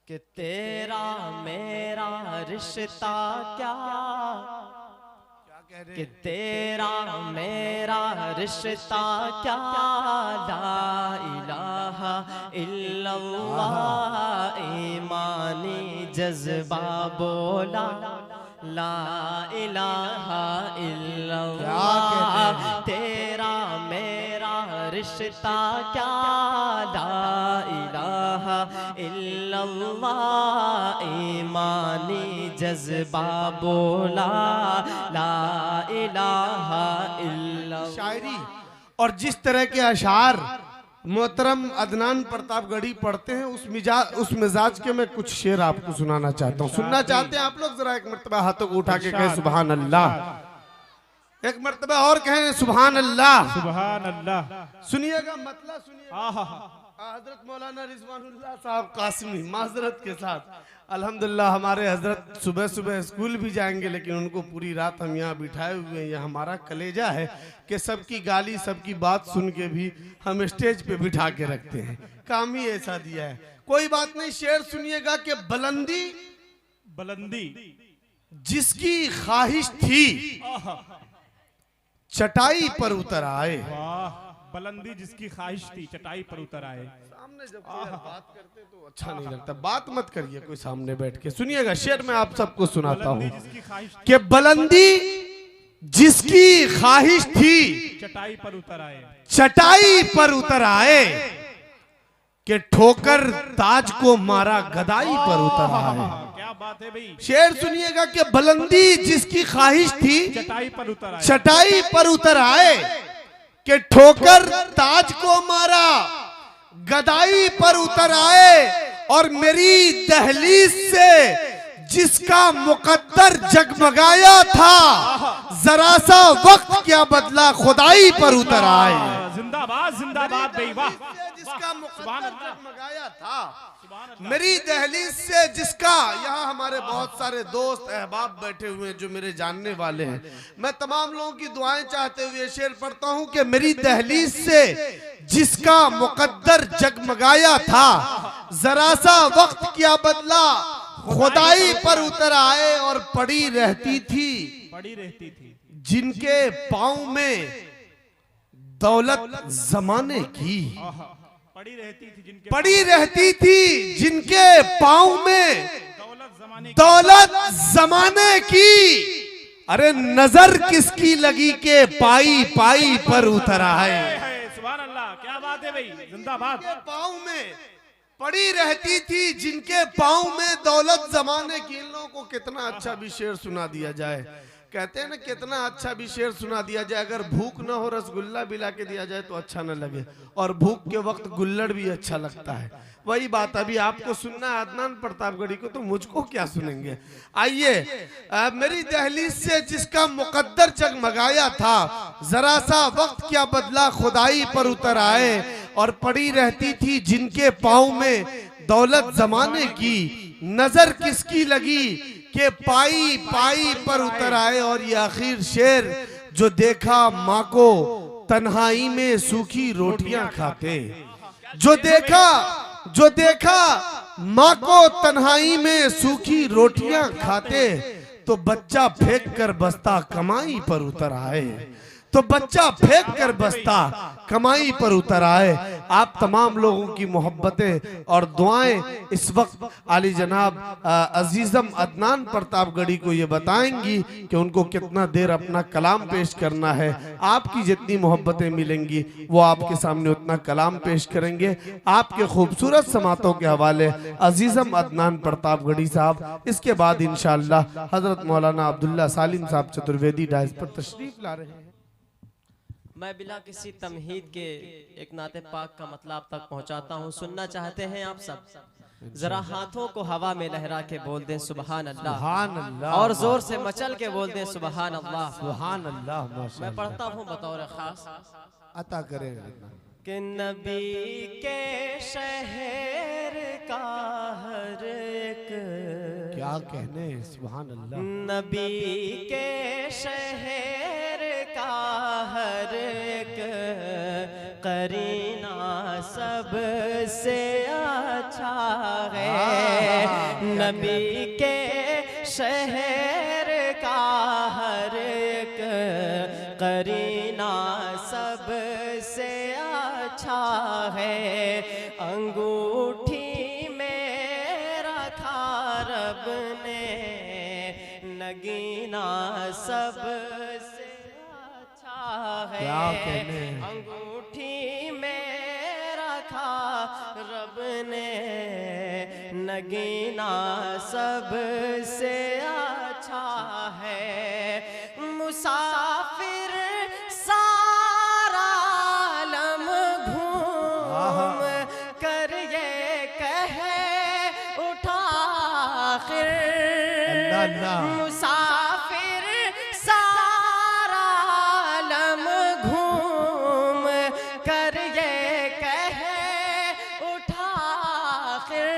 कि तेरा मेरा रिश्ता क्या, कि तेरा मेरा रिश्ता क्या, ला इलाहा इल्लल्लाह ईमानी जज्बा बोला, ला इलाहा इल्लल्लाह। तेरा मेरा रिश्ता क्या, ला इलाहा इल्लल्लाह ईमानी जज्बा बोला, ला इलाहा इल्लल्लाह। शायरी और जिस तरह के अशार मोहतरम अदनान प्रतापगढ़ी पढ़ते हैं, उस मिजाज के मैं कुछ शेर आपको सुनाना चाहता हूँ। सुनना चाहते हैं आप लोग? जरा एक मर्तबा हाथों को उठा के कहें सुभान अल्लाह। एक मर्तबा और कहें सुभान अल्लाह। सुभान अल्लाह। सुनिएगा, मतलब सुनिएगा। हजरत मौलाना रिजवानुल्लाह साहब कासिमी माजरत के साथ, अल्हम्दुलिल्लाह हमारे हजरत सुबह सुबह स्कूल भी जाएंगे, लेकिन उनको पूरी रात हम यहाँ बिठाए हुए हैं। यह हमारा कलेजा है कि सबकी गाली सबकी बात सुन के भी हम स्टेज पे बिठा के रखते हैं। काम ही ऐसा दिया है। कोई बात नहीं, शेर सुनिएगा कि बुलंदी बुलंदी जिसकी ख्वाहिश थी चटाई पर उतर आए। वाह, बुलंदी जिसकी ख्वाहिश थी चटाई पर उतर आए। सामने जब बात करते तो अच्छा नहीं लगता, बात मत करिए कोई सामने बैठ के। सुनिएगा शेर मैं आप सबको सुनाता हूँ कि बुलंदी जिसकी ख्वाहिश थी चटाई पर उतर आए, चटाई पर उतर आए, कि ठोकर ताज को मारा गदाई पर उतर आए। क्या बात है भाई। शेर सुनिएगा कि बुलंदी जिसकी ख्वाहिश थी चटाई पर उतर आए, चटाई पर उतर आए, कि ठोकर ताज को मारा गदाई पर उतर आए। और मेरी दहलीज से जिसका मुकद्दर जगमगाया था, जरा सा वक्त क्या बदला खुदाई पर उतर आए। जिंदाबाद जिंदाबाद भाई, वाह। जिसका मुकद्दर जगमगाया था, मेरी दहलीज से जिसका, यहाँ हमारे बहुत सारे दोस्त अहबाब बैठे हुए हैं जो मेरे जानने वाले हैं। मैं तमाम लोगों की दुआएं चाहते हुए शेर पढ़ता हूँ कि मेरी दहलीज से जिसका मुकद्दर जगमगाया था, जरा सा वक्त क्या बदला खुदाई पर उतर आए। और पड़ी रहती थी जिनके पाँव में दौलत जमाने की, पड़ी रहती थी जिनके पाँव में दौलत जमाने की। अरे नजर किसकी लगी के पाई पाई पर उतर आए। सुभान अल्लाह, क्या बात है भाई, जिंदाबाद। पाँव में पड़ी रहती थी जिनके पाँव में दौलत जमाने की। इन लोगों को कितना अच्छा भी शेर सुना दिया जाए, कहते हैं ना कितना अच्छा भी शेर सुना दिया जाए, अगर भूख ना हो रसगुल्ला भी ला के दिया जाए तो अच्छा ना लगे, और भूख के वक्त गुल्लड़ भी अच्छा लगता है। वही बात अभी आपको सुनना है अदनान प्रतापगढ़ी को, तो मुझको क्या सुनेंगे। आइए, मेरी दहलीज से जिसका मुकद्दर जगमगाया था, जरा सा वक्त क्या बदला खुदाई पर उतर आए। और पड़ी रहती थी जिनके पाँव में दौलत जमाने की, नजर किसकी लगी के पाई पाई पर उतर आए। और ये आखिर शेर, जो देखा माँ को तन्हाई में सूखी रोटियां खाते, जो देखा माँ को तन्हाई में सूखी रोटियां खाते, तो बच्चा फेंक कर बस्ता कमाई पर उतर आए, तो बच्चा फेंक कर बस्ता कमाई पर उतर आए। आप तमाम लोगों की मोहब्बतें और दुआएं इस वक्त आली जनाब अजीजम अदनान प्रतापगढ़ी को ये बताएंगी कि उनको कितना देर अपना कलाम पेश करना है। आपकी जितनी मोहब्बतें मिलेंगी वो आपके सामने उतना कलाम पेश करेंगे। आपके खूबसूरत समातों के हवाले अजीजम अदनान प्रतापगढ़ी साहब, इसके बाद इंशाअल्लाह हजरत मौलाना अब्दुल्ला सालिम साहब चतुर्वेदी डायस पर तशरीफ ला रहे हैं। मैं बिना किसी तमहीद के एक नाते पाक का मतलब तक पहुंचाता हूं। सुनना चाहते हैं आप सब? जरा हाथों को हवा में लहरा के बोल दें सुभान अल्लाह, और जोर से मचल के बोल दें सुभान अल्लाह। सुभान अल्लाह। मैं पढ़ता हूं बतौर खास, अता करें कि नबी के शहर का हर एक, क्या कहने सुभान अल्लाह, नबी के शहर का हर एक करीना सबसे अच्छा है। नबी के शहर का हर एक करीना सबसे अच्छा है। अंगूठी में रखा रब ने नगीना सबसे अच्छा है। क्या कहने? अंगूठी में रखा रब ने नगीना सबसे अच्छा है। मुसाफिर सारा आलम घूम कर ये कहे उठा आखिर। अल्लाह मुसाफिर सारा आलम घूम कर ये कहे उठा आखिर।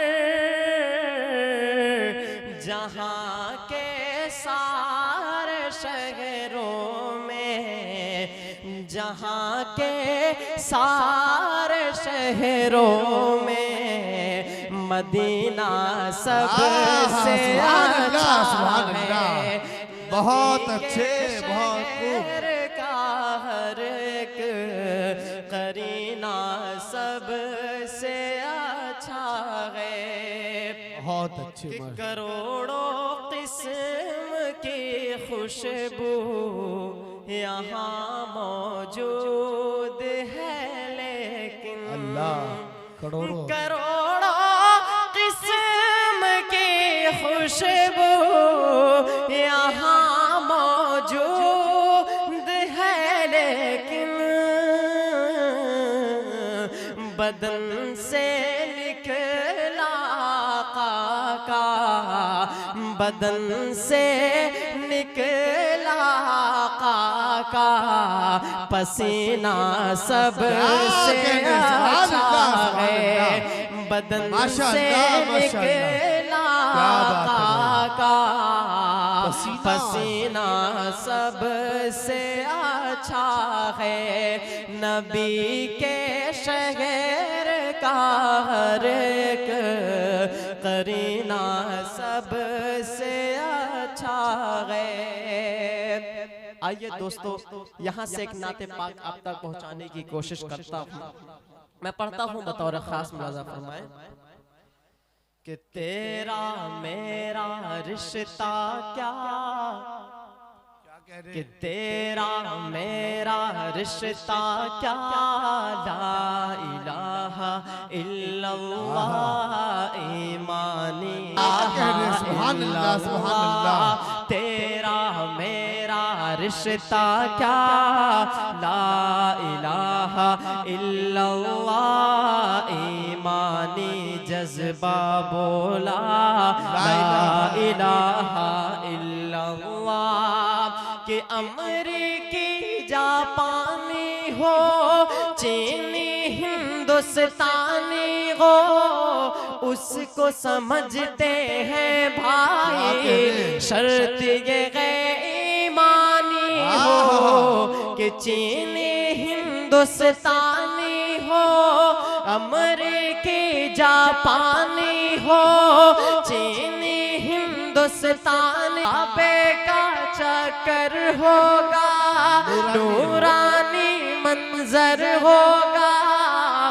जहाँ के सारे शहरों में, जहाँ के सारे शहरों में मदीना सबसे अच्छा है। बहुत अच्छे, बहुत खूब। का हर एक करीना सबसे अच्छा है। बहुत अच्छे। कि करोड़ों किस्म की खुशबू यहाँ मौजूद है, लेकिन अल्लाह करोड़ों किस्म की खुशबू यहाँ मौजूद है, लेकिन बदन से निकला का बदन से निकला का पसीना सबसे अच्छा है। बदन से निकला का पसीना सबसे अच्छा है। नबी के शहर का हर एक करीना सबसे अच्छा है। आइए दोस्तों, यहाँ से एक नाते पाक आप तक पहुँचाने की कोशिश करता हूँ। मैं पढ़ता हूँ बतौर खास मुलाज़ा फरमाए कि तेरा मेरा रिश्ता क्या, कि तेरा मेरा रिश्ता क्या, ला इलाहा इल्लल्लाह ईमानी सुभान अल्लाह, सुभान अल्लाह। तेरा मेरा रिश्ता क्या, ला इलाहा इल्लल्लाह ईमानी जज्बा बोला, ला इलाहा इल्लल्लाह। कि अमरीकी जापानी हो, चीनी हिंदुस्तानी हो, उसको समझते हैं भाई शर्त ये ईमानी हो। कि चीनी हिंदुस्तानी हो, अमरीकी जापानी हो, चीनी हिंदुस्तानी का चक्कर होगा, नूरानी मंजर होगा,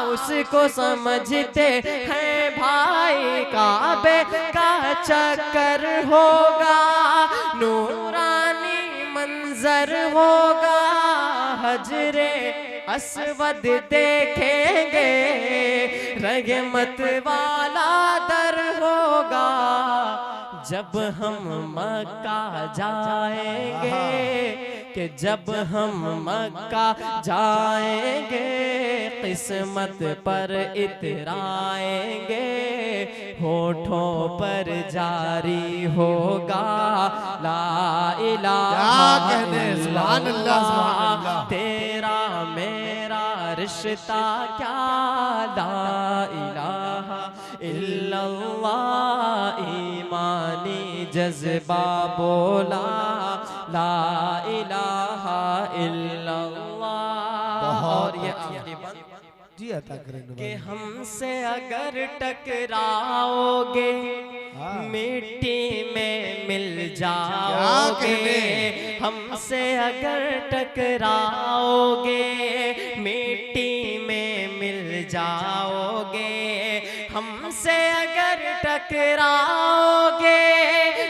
उसको समझते हैं भाई काबे का चक्कर होगा, नूरानी मंजर होगा, हजरे अस्वद देखेंगे, रहमत वाला दर होगा। जब हम मक्का जाएंगे, कि जब हम मक्का जाएंगे, किस्मत पर इतराएंगे, होठों पर जारी होगा, ला इलाहा इल्लल्लाह। तेरा मेरा रिश्ता क्या, ला इलाहा इल्लल्लाह ईमानी जज्बा बोला, ला इलाहा इल्लल्लाह। और ये जी अता करें कि हमसे अगर टकराओगे, मिट्टी में मिल जाओगे, हमसे अगर टकराओगे, मिट्टी में मिल जाओगे, हमसे अगर टकराओगे,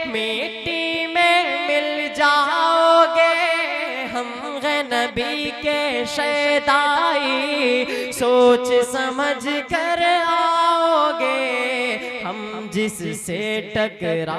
मिट्टी में मिल जाओगे, हम गए नबी के शैदाई, सोच समझ कर आओगे, हम जिससे टकरा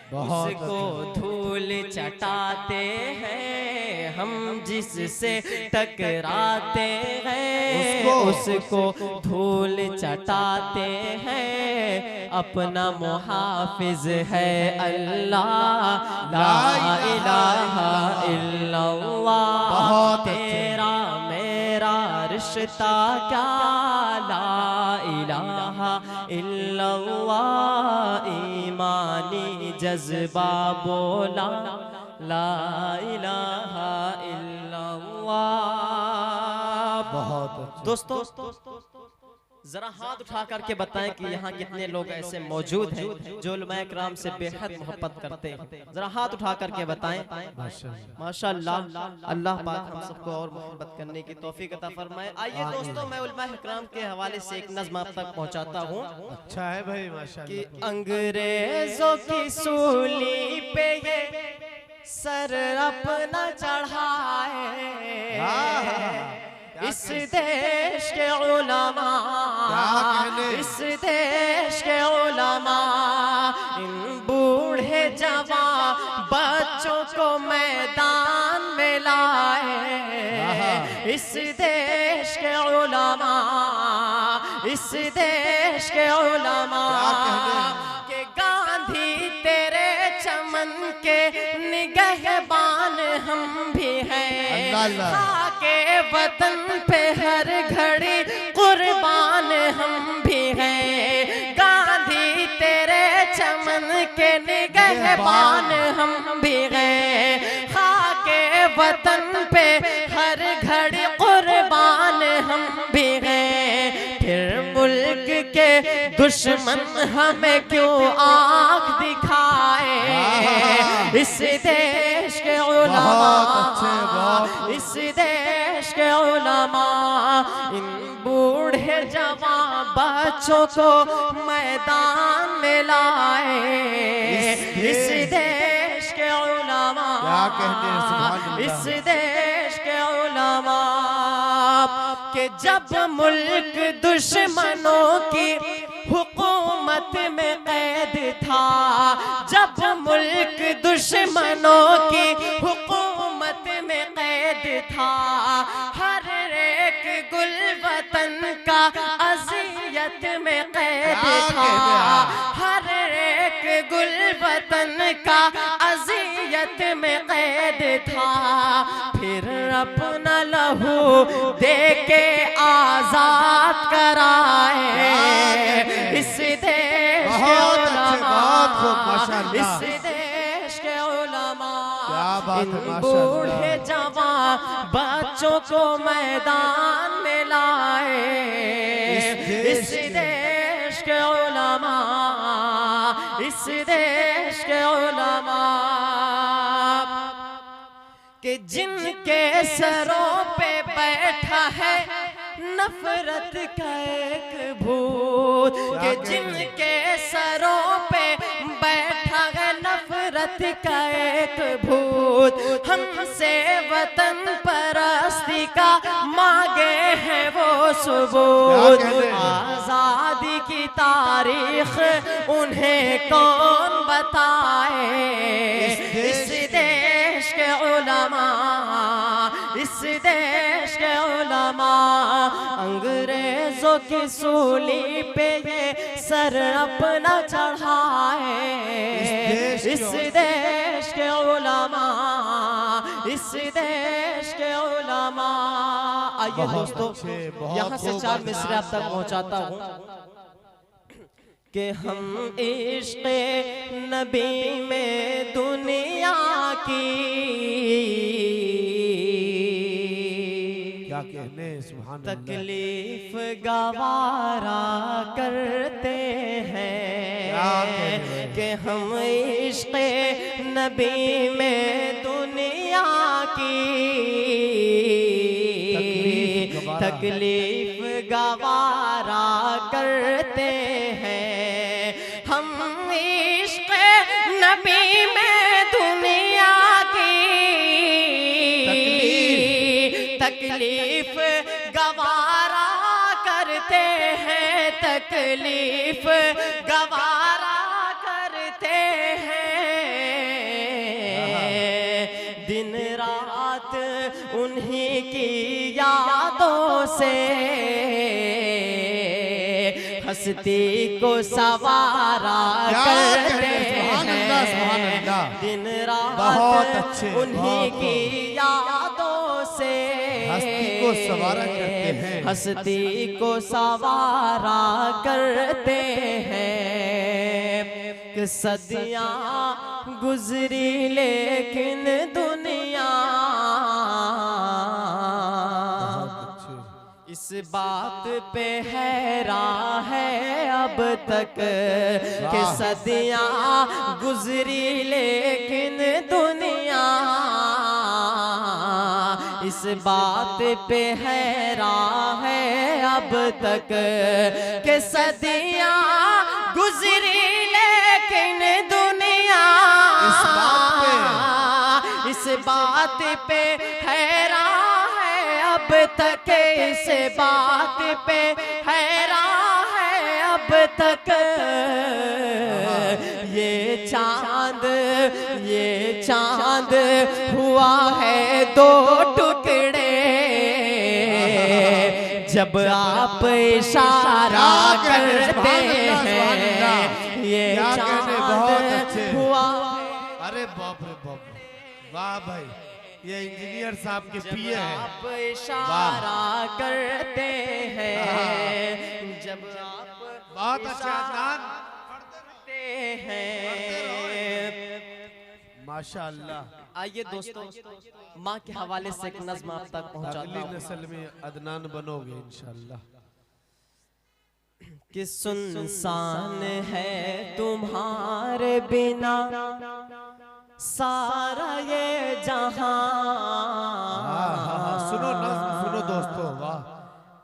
उसको धूल चटाते हैं, हम जिससे टकराते हैं उसको धूल चटाते हैं, अपना मुहाफिज है अल्लाह, ला इलाहा इल्लल्लाह, तेरा मेरा रिश्ता क्या, ला इलाहा इल्लल्लाह, ईमानी जज्बा बोला, ला इलाहा इल्लल्लाह। बहुत दोस्तों जरा हाथ उठा करके बताएं कि यहाँ कितने लोग ऐसे मौजूद हैं जो उलमाए किराम से बेहद मोहब्बत करते हैं। जरा हाथ उठा करके बताएं। माशाअल्लाह, अल्लाह पाक हम सबको और मोहब्बत करने की तौफीक अता फरमाए। आइए दोस्तों, मैं उलमाए किराम के हवाले से एक नज़्म आप तक पहुँचाता हूँ। अच्छा है भाई, माशाअल्लाह। कि अंग्रेजों की सूली पे ये सर अपना चढ़ाए, इस देश के उलमा, इस देश के उलमा, इन बूढ़े जवान बच्चों को मैदान में लाए, इस देश के उलमा, इस देश के उलमा, के गांधी तेरे चमन के निगहबान हम भी हैं, के वतन पे हर घड़ी कुर्बान हम भी हैं, गांधी तेरे चमन के निगहबान हम भी हैं, खाके वतन पे हर घड़ी कुर्बान हम भी हैं, फिर मुल्क के दुश्मन हमें क्यों आँख दिखाए, इस देश के उलमा, इस देश के उलमा, इन बूढ़े जवान बच्चों को मैदान में लाए, इस देश के उलमा, इस देश के उलमा, के जब मुल्क दुश्मनों की हुकूमत में कैद था, जब मुल्क दुश्मनों की हुकूमत में कैद था, हर एक गुल वतन का अज़ियत में कैद था, हर एक गुल वतन का अज़ियत में कैद था, फिर अपना लहू दे के आजाद कराए, इस देश के उलमा, इस देश के उलमा, इन बूढ़े जवान बच्चों को मैदान में लाए, इस देश के उलमा, इस देश के उलमा, कि जिनके सरों पे बैठा है नफरत का एक भूत, कि जिनके सरों पे बैठा है नफरत का एक भूत, हमसे वतन परस्ती का मांगे हैं वो सुबूत, आजादी की तारीख उन्हें कौन बताए, इस देश के उलमा, इस देश के उलमा, अंग्रेजों की सूली पे ये सर अपना चढ़ाए, इस देश के उलमा, इस देश के उलमा। आइए दोस्तों, यहाँ से 4 मिसरे आप तक पहुँचाता हूँ कि हम इश्क़े नबी में दुनिया की क्या कहने, सुभान अल्लाह, तकलीफ गवारा करते हैं, कि हम इश्क़ नबी में दुनिया की तकलीफ गवारा करते हैं। हम इश्क़ नबी में दुनिया की तकलीफ गवारा करते हैं, तकलीफ गवारा करते हैं। दिन रात उन्हीं की यादों से हस्ती को सवारा करते हैं। दिन रात उन्हीं की यादों से हस्ती को सवारा करते हैं, हस्ती को सवारा करते हैं। कि सदियां गुजरी लेकिन दुनिया इस बात पे हैरान है अब तक कि सदियां गुजरी लेकिन दुनिया इस बात पे हैरान है अब तक कि सदियां गुजरी लेकिन दुनिया इस बात पे हैरान है अब तक, इस बात पे हैरान है अब तक। ये चांद हुआ है दो टुकड़े जब आप इशारा करते हैं। ये चांद हुआ। अरे बाप रे बाप, वाह भाई, ये इंजीनियर साहब के पीए हैं। आप इशारा करते हैं जब आप बहुत अच्छा अदनान करते हैं। माशाअल्लाह। आइए दोस्तों, माँ के हवाले से एक नज़्म आप तक पहुंचाता अगली हूं नस्ल में अदनान बनोगे इंशाअल्लाह। कि सुनसान है तुम्हारे बिना सारा ये जहां। सुनो नज़्म सुनो दोस्तों, वाह।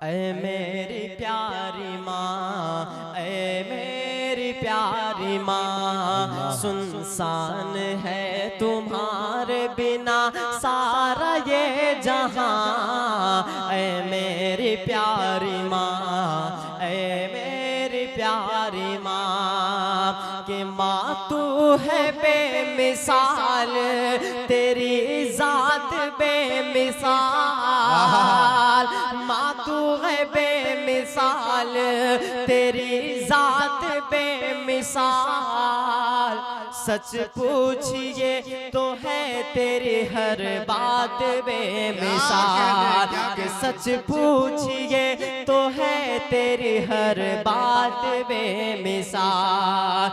ऐ मेरी प्यारी माँ, ऐ मेरी प्यारी माँ, सुनसान है तुम्हारे बिना सारा ये जहां। ऐ मेरी प्यारी माँ, ऐ मेरी प्यारी माँ, कि माँ तू है बेमिसाल, तेरी जात बेमिसाल। माँ तू है बेमिसाल, तेरी जात बेमिसाल। सच पूछिए तो है तेरी हर बात बेमिसाल। कि सच पूछिए तो है तेरी हर बात बेमिसाल।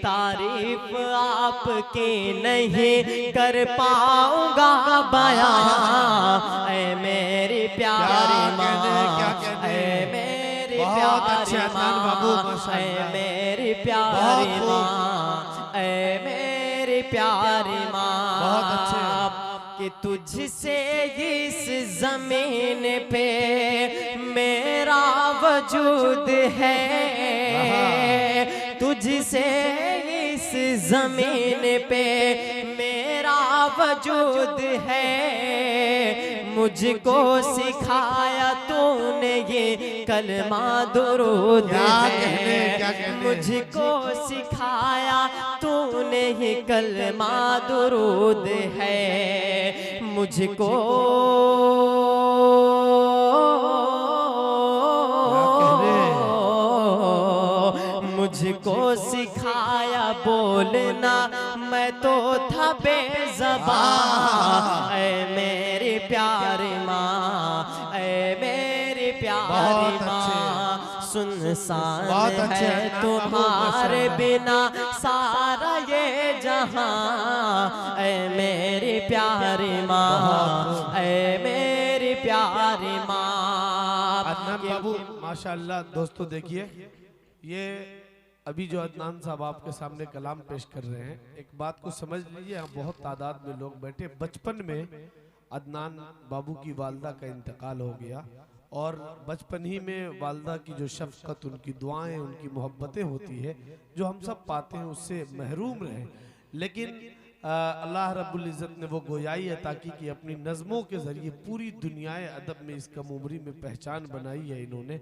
तारीफ आपकी नहीं कर पाऊंगा बयां। ऐ मेरी प्यारी माँ, ऐ मेरी प्यारी माँ, ऐ मेरी प्यारी माँ, ऐ मेरी प्यारी माँ, कि तुझसे इस जमीन पे मेरा वजूद है। तुझसे इस जमीन पे मेरा वजूद है। मुझको सिखाया तूने ये कलमा दुरूद है। मुझको सिखाया तूने ये कलमा दुरूद है। मुझको सिखाया बोलना, मैं तो था बेज़बान। ऐ मेरी प्यारी माँ, ऐ मेरी प्यारी माँ, सुनसान है तुम्हारे बिना सारा ये जहां। ऐ मेरी प्यारी माँ, ऐ मेरी प्यारी माँ। अदनान बाबू माशाअल्लाह। दोस्तों देखिए, ये अभी जो अदनान साहब आपके सामने कलाम पेश कर रहे हैं, एक बात को समझ लीजिए, यहाँ बहुत तादाद में लोग बैठे। बचपन में अदनान बाबू की वालदा का इंतकाल हो गया और बचपन ही में वालदा की जो शफकत, उनकी दुआएं, उनकी मोहब्बतें होती है जो हम सब पाते हैं, उससे महरूम रहे। लेकिन अल्लाह रब्बुल इज़्ज़त ने वो गोयाई अता की कि अपनी नज़मों के ज़रिए पूरी दुनियाए अदब में इस कम उम्री में पहचान बनाई है इन्होंने।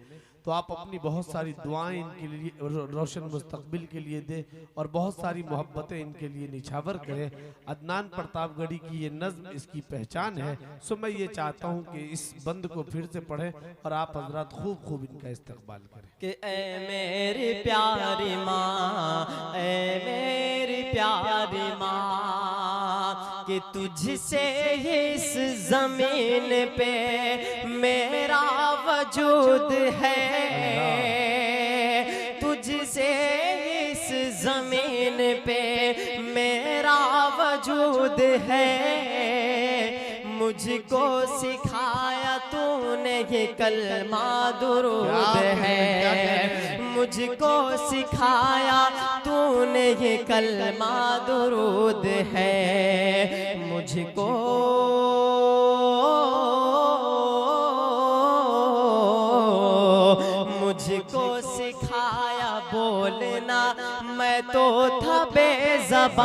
तो आप अपनी बहुत सारी दुआएं इनके लिए रोशन मुस्तकबिल के लिए दें और बहुत सारी मोहब्बतें इनके लिए निछावर करें। अदनान प्रतापगढ़ी की ये नज़्म इसकी पहचान है। सो मैं ये चाहता हूँ कि इस बंद को फिर से पढ़ें और आप हजरात खूब खूब इनका इस्तकबाल करें। कि ऐ मेरी प्यारी माँ, ऐ मेरी प्यारी माँ, कि तुझसे इस जमीन पे मेरा वजूद है, तुझसे इस जमीन पे मेरा वजूद है। मुझको सिखाया तूने ये कलमा दुरूद है, मुझको सिखाया तूने ये कलमा दुरूद है। मुझको सिखाया बोलना, मैं तो था बेज़बान।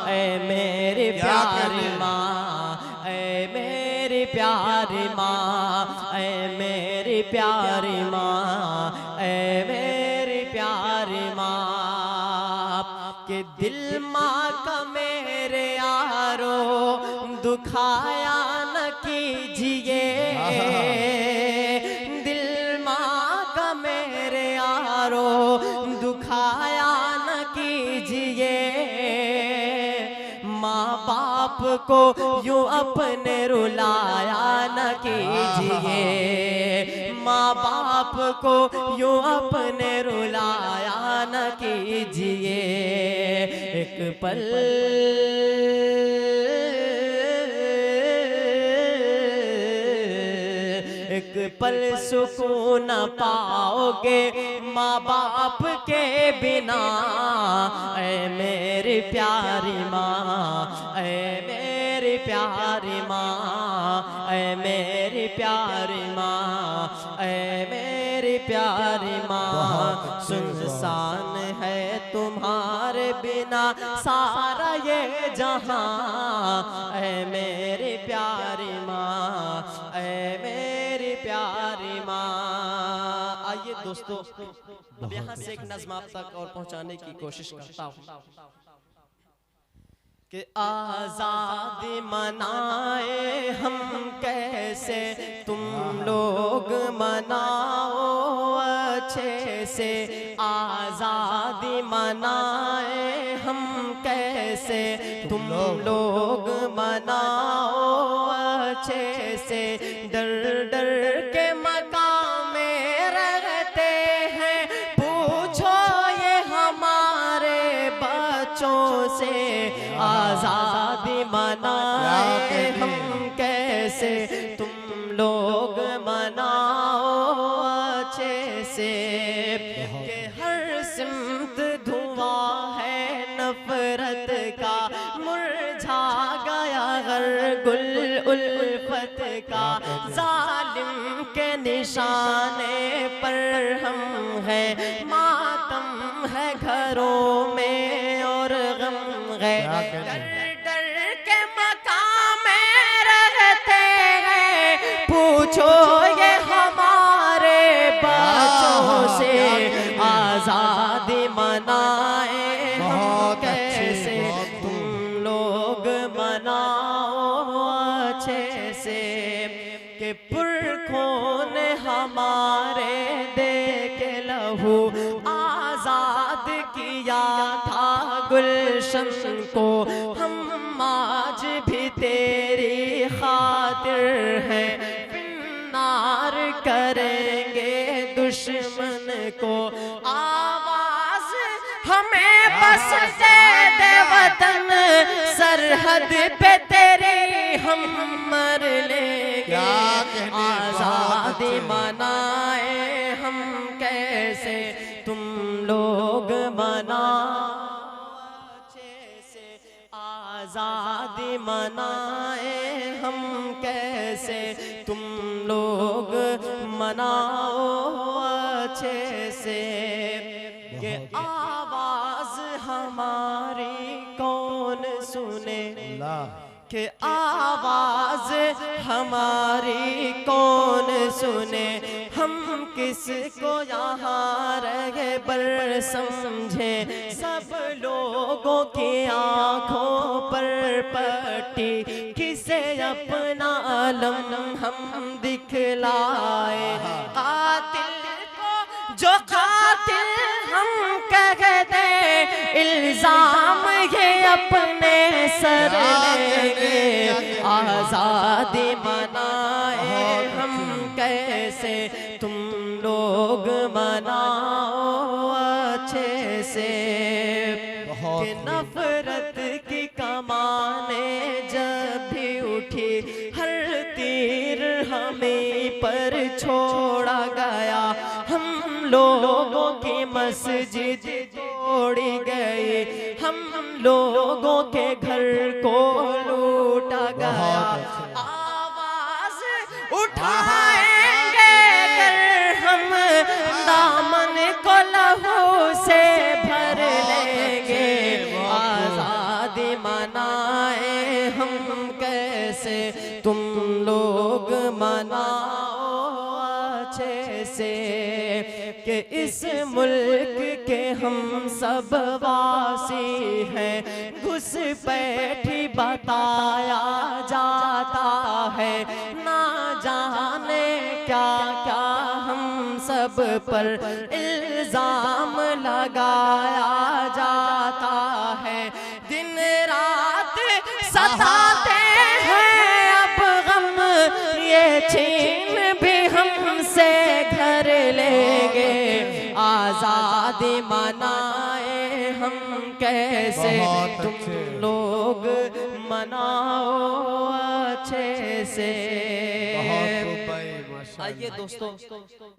ऐ मेरी प्यारी माँ, ऐ मेरी प्यारी माँ, ऐ मेरी प्यारी माँ, ऐ मेरी प्यारी माँ, कि दिल माँ का मेरे यारो दुखाया न कीजिए, दुखाया न कीजिए। माँ बाप को यूं अपने रुलाया न कीजिए, माँ बाप को यूं अपने रुलाया न कीजिए। एक पल सुकून पाओगे माँ बाप के बिना। ऐ मेरी प्यारी माँ, ऐ मेरी प्यारी माँ, ऐ मेरी प्यारी माँ, ऐ मेरी प्यारी माँ। सुनसान है तुम्हारे बिना सारा ये जहां। ऐ मेरी प्यारी माँ, ऐ मेरी प्यारी माँ। आइए दोस्तों, अब यहाँ से एक नज़्म आप तक और पहुँचाने की कोशिश करता हूँ कि आज़ादी मनाए हम कैसे, तुम लोग मनाओ अच्छे से। आज़ादी मनाए हम कैसे, तुम लोग मनाओ अच्छे से। डर डर के मकाम में रहते हैं, पूछो ये हमारे बच्चों से। आज़ादी मनाए हम कैसे, तुम लोग मनाओ अच्छे से। कि हर सिमत धुआं है नफरत का, मुरझा गया हर गुल उल्फत का। जालिम के निशाने पर हम हैं, मातम है घरों में और गम है। डर डर के मकाम में रहते हैं, पूछो ये हमारे बच्चों से। आज़ादी मनाए हम कैसे, तुम लोग मनाओ अच्छे से। कि पुरखों ने हमारे दे के लहू आज़ाद किया था गुलशन को। हम आज भी तेरी खातिर हैं, फिन्नार करेंगे दुश्मन को। आवाज हमें बस दे दे वतन, सरहद पे तेरी हम मर लेंगे। क्या कहने आजादी बहुत मनाए हम कैसे, तुम लोग मनाओ अच्छे से। आजादी मनाए हम कैसे, तुम लोग मनाओ अच्छे से। कि आवाज हमारी कौन सुने, कि आवाज हमारी कौन सुने, हम किसको यहाँ रहे पर समझे। सब लोगों की आंखों पर पट्टी, किसे अपना अलम हम दिखलाए। कातिल को जो कातिल हम कह दे, इल्जाम ये अपने सर लेंगे। आजादी मनाए हम कैसे, तुम लोग मनाओ अच्छे से। कि नफरत की कमाने जब भी उठी, हर तीर हमें पर छोड़ा गया। हम लोगों की मस्जिद तोड़ी गई, हम लोगों के घर को लूटा गया। आवाज उठाएंगे अगर हम, दामन को लहू से भर लेंगे। आजादी मनाए हम कैसे, तुम लोग मनाओ अच्छे से। कि इस मुल्क के हम सब वासी हैं, घुसपैठी बताया जाता है। ना जाने क्या क्या हम सब पर इल्जाम लगाया जाता है। दिन रात सताते हैं अब गम, ये छीन भी हमसे घर लेंगे। आजादी मनाए हम कैसे, तुम लोग मनाओ अच्छे से। बहुत खूब भाई, माशाअल्लाह। आइए दोस्तों